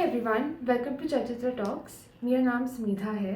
everyone, welcome to Chachitra Talks. मेरा नाम स्मिता है.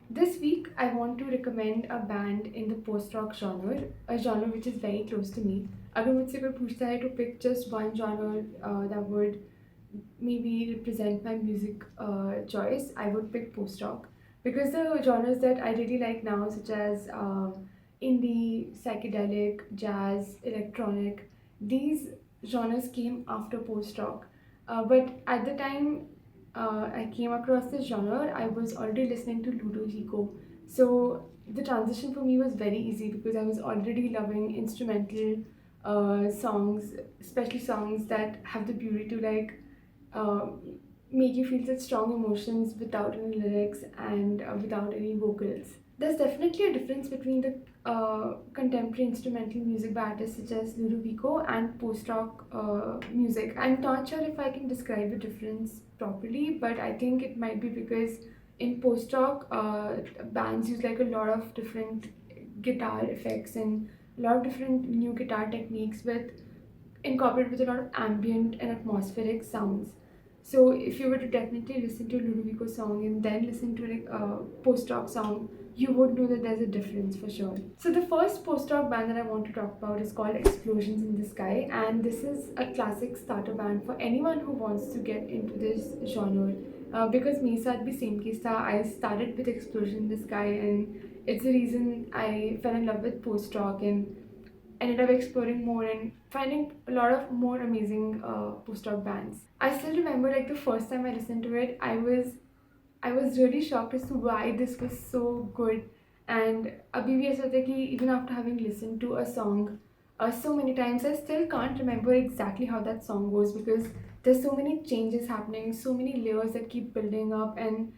This week I want to recommend a band in the post-rock genre, a genre which is very close to me. अगर मुझसे कोई पूछता है to pick just one genre that would maybe represent my music choice, I would pick post-rock because the genres that I really like now, such as indie, psychedelic, jazz, electronic, these genres came after post-rock. But at the time I came across this genre, I was already listening to Ludovico. So the transition for me was very easy because I was already loving instrumental songs, especially songs that have the beauty to uh, make you feel such strong emotions without any lyrics and without any vocals. There's definitely a difference between the contemporary instrumental music by artists such as Ludovico and post-rock music. I'm not sure if I can describe the difference properly, but I think it might be because in post-rock, bands use like a lot of different guitar effects and a lot of different new guitar techniques with incorporated with a lot of ambient and atmospheric sounds. So if you were to definitely listen to a Ludovico song and then listen to like a post-rock song, you would know that there's a difference for sure. So the first post-rock band that I want to talk about is called Explosions in the Sky, and this is a classic starter band for anyone who wants to get into this genre. Because मेरे साथ भी same case था. I started with Explosion in the Sky, and it's the reason I fell in love with post-rock and ended up exploring more and finding a lot of more amazing post-rock bands. I still remember like the first time I listened to it, I was really shocked as to why this was so good. And अभी भी ऐसा होता है कि even after having listened to a song so many times, I still can't remember exactly how that song goes because there's so many changes happening, so many layers that keep building up, and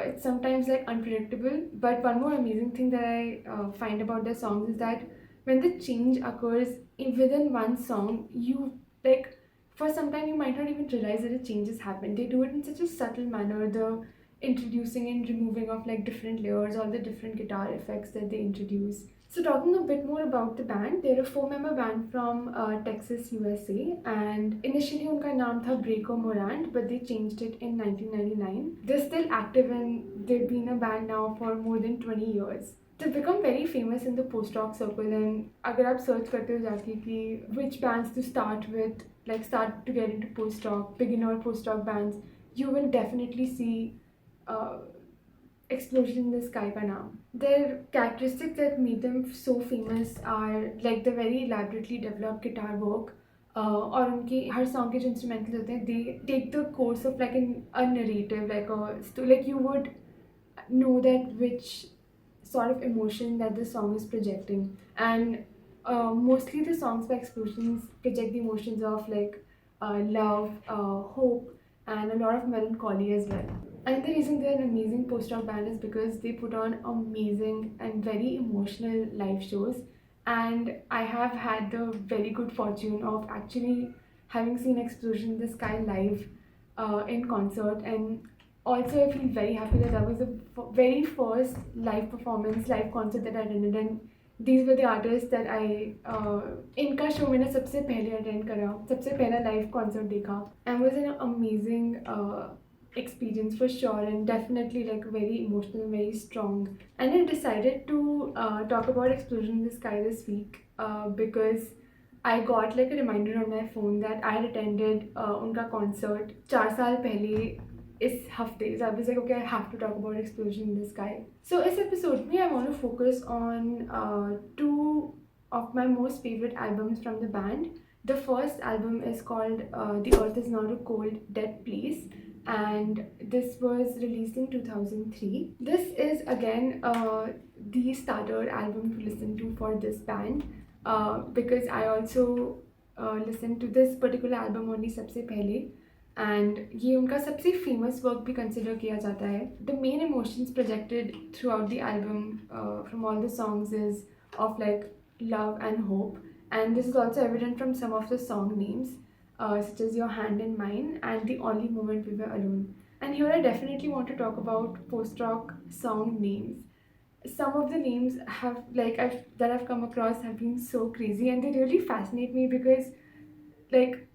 it's sometimes like unpredictable. But one more amazing thing that I find about their songs is that when the change occurs within one song, you like for some time you might not even realize that a change has happened. They do it in such a subtle manner. The introducing and removing of like different layers, all the different guitar effects that they introduce. So talking a bit more about the band, they're a four-member band from Texas, USA, and initially उनका नाम था Breaker Morant, but they changed it in 1999. They're still active and they've been a band now for more than 20 years. They've become very famous in the post-rock circle, and अगर आप search करते हो जाके कि which bands to start with, like start to get into post-rock, beginner post-rock bands, you will definitely see uh, Explosion in the Sky का नाम. Their characteristics that made them so famous are like the very elaborately developed guitar work. और उनके हर song के जो instrumentals होते हैं, they take the course of like a narrative, like you would know that which sort of emotion that the song is projecting. And mostly the songs by Explosions project the emotions of like love, hope, and a lot of melancholy as well. And the reason they're an amazing post-rock band is because they put on amazing and very emotional live shows. And I have had the very good fortune of actually having seen Explosion in the Sky live in concert. And also I feel very happy that that was the very first live performance, live concert that I attended. And these were the artists that I इनका show मैंने सबसे पहले attend करा, सबसे पहला live concert देखा, and was an amazing experience for sure, and definitely like very emotional, very strong. And I decided to talk about Explosion in the Sky this week because I got like a reminder on my phone that I had attended उनका concert 4 साल पहले इस हफ्ते. So I was like, okay, I have to talk about Explosion in the Sky. So इस episode में I want to focus on two of my most favorite albums from the band. The first album is called The Earth Is Not a Cold, Dead Place, and this was released in 2003. This is again the starter album to listen to for this band because I also listened to this particular album only सबसे पहले, and ये उनका सबसे famous work भी consider किया जाता है. The main emotions projected throughout the album from all the songs is of like love and hope, and this is also evident from some of the song names such as Your Hand in Mine and The Only Moment We Were Alone. And here I definitely want to talk about post-rock song names. Some of the names have that I've come across have been so crazy, and they really fascinate me because like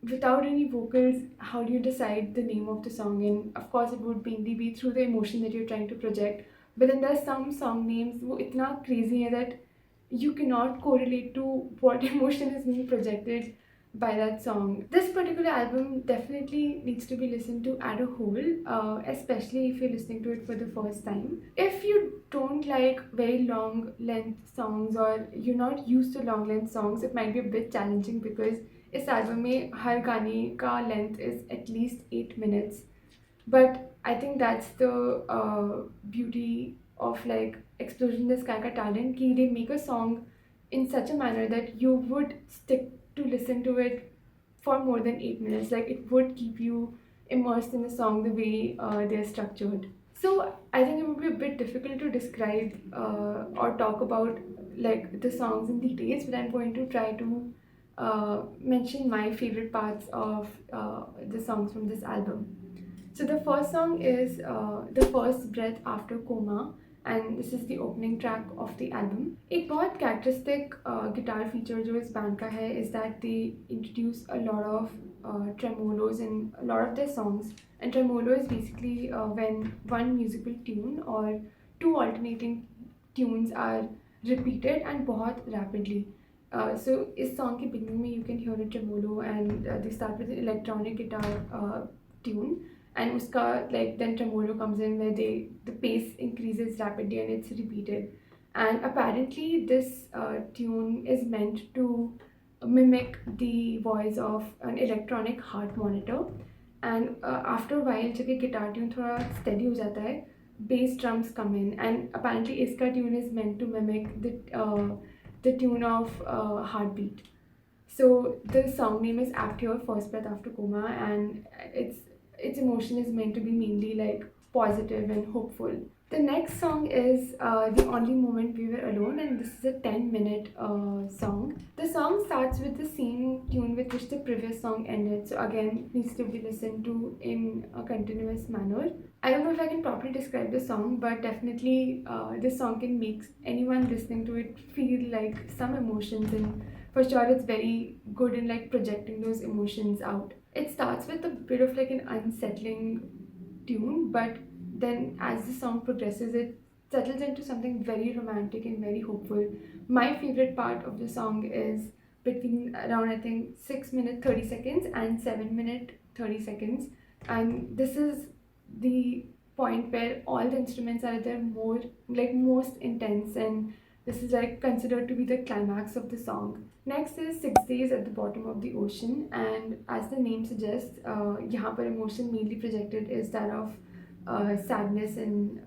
without any vocals, how do you decide the name of the song? And of course, it would mainly be through the emotion that you're trying to project. But then there's some song names wo itna crazy hai that you cannot correlate to what emotion is being projected by that song. This particular album definitely needs to be listened to as a whole, especially if you're listening to it for the first time. If you don't like very long length songs or you're not used to long length songs, it might be a bit challenging because इस album में हर गाने का length is at least 8 minutes. But I think that's the beauty of like Explosion in the Sky का talent कि they make a song in such a manner that you would stick to listen to it for more than 8 minutes. Like it would keep you immersed in the song the way they're structured. So I think it would be a bit difficult to describe or talk about like the songs in details, but I'm going to try to mention my favorite parts of the songs from this album. So the first song is The First Breath After Coma, and this is the opening track of the album. एक बहुत characteristic guitar feature जो इस band का है is that they introduce a lot of tremolos in a lot of their songs. And tremolo is basically when one musical tune or two alternating tunes are repeated and बहुत rapidly. So इस song के beginning में you can hear a tremolo and they start with an electronic guitar tune, and uska like then tremolo comes in where the pace increases rapidly and it's repeated. And apparently this tune is meant to mimic the voice of an electronic heart monitor. And after a while जब ये guitar tune थोड़ा steady हो जाता है, bass drums come in, and apparently इसका tune is meant to mimic the tune of heartbeat. So the song name is Apt Here, First Breath After Coma, and its emotion is meant to be mainly like positive and hopeful. The next song is The Only Moment We Were Alone, and this is a 10-minute song. The song starts with the same tune with which the previous song ended, so again needs to be listened to in a continuous manner. I don't know if I can properly describe the song, but definitely this song can make anyone listening to it feel like some emotions, and for sure it's very good in like projecting those emotions out. It starts with a bit of like an unsettling tune, but then as the song progresses, it settles into something very romantic and very hopeful. My favorite part of the song is between around I think 6 minute 30 seconds and 7 minute 30 seconds, and this is the point where all the instruments are at their more like most intense, and this is like considered to be the climax of the song. Next is 6 Days at the Bottom of the Ocean, and as the name suggests, यहाँ पर emotion mainly projected is that of sadness and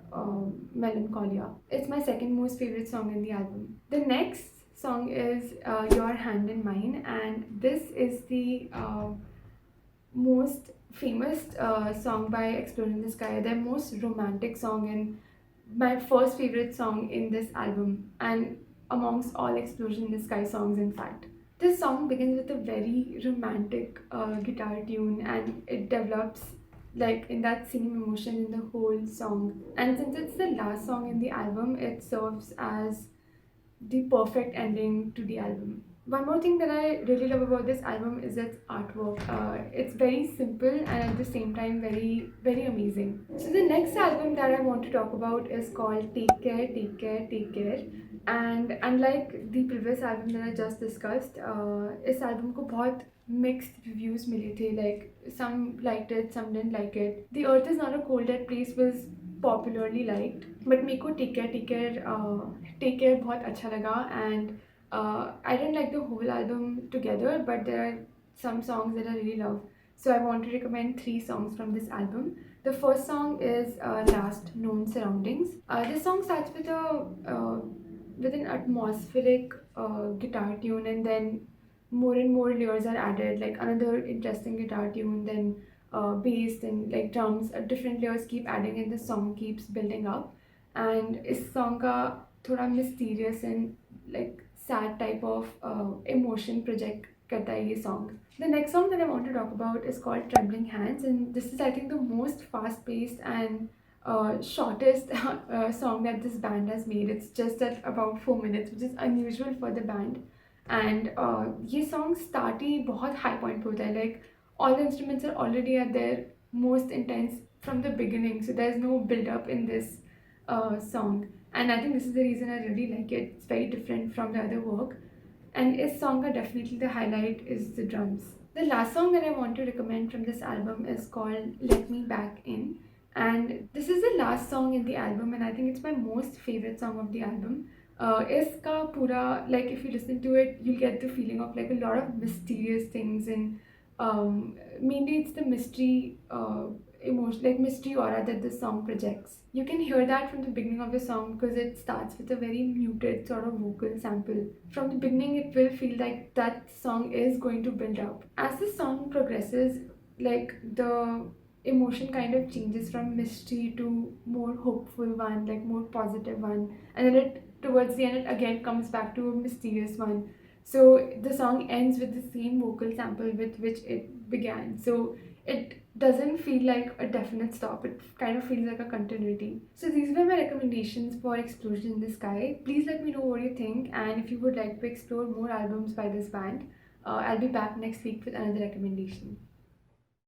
melancholia. It's my second most favorite song in the album. The next song is Your Hand in Mine, and this is the most famous song by Exploring the Sky, their most romantic song and my first favorite song in this album, and amongst all Explosion in the Sky songs, in fact. This song begins with a very romantic guitar tune, and it develops like in that same emotion in the whole song. And since it's the last song in the album, it serves as the perfect ending to the album. One more thing that I really love about this album is its artwork. It's very simple and at the same time very, very amazing. So the next album that I want to talk about is called Take Care, Take Care, Take Care. And unlike the previous album that I just discussed, इस album को बहुत mixed reviews मिले थे. Like some liked it, some didn't like it. The Earth Is Not a Cold Dead Place was popularly liked, but मेरे को Take Care बहुत अच्छा लगा, and I didn't like the whole album together, but there are some songs that I really love. So I want to recommend 3 songs from this album. The first song is Last Known Surroundings. This song starts with an atmospheric guitar tune, and then more and more layers are added, like another interesting guitar tune, then bass and like drums. Different layers keep adding, and the song keeps building up. And इस song का थोड़ा mysterious and like sad type of emotion project करता है ये song. The next song that I want to talk about is called Trembling Hands, and this is I think the most fast-paced and shortest song that this band has made. It's just at about 4 minutes, which is unusual for the band. And ये song start ही बहुत high point पे होता है, like all the instruments are already at their most intense from the beginning, so there's no build up in this song, and I think this is the reason I really like it. It's very different from the other work, and its song are definitely the highlight is the drums. The last song that I want to recommend from this album is called Let Me Back In, and this is the last song in the album, and I think it's my most favorite song of the album. Iska pura, like if you listen to it, you'll get the feeling of like a lot of mysterious things, and mainly it's the mystery emotion, like mystery aura that this song projects. You can hear that from the beginning of the song because it starts with a very muted sort of vocal sample. From the beginning, it will feel like that song is going to build up. As the song progresses, like the emotion kind of changes from mystery to more hopeful one, like more positive one, and then it towards the end it again comes back to a mysterious one. So the song ends with the same vocal sample with which it began. So it doesn't feel like a definite stop. It kind of feels like a continuity. So these were my recommendations for Explosion in the Sky. Please let me know what you think, and if you would like to explore more albums by this band, I'll be back next week with another recommendation.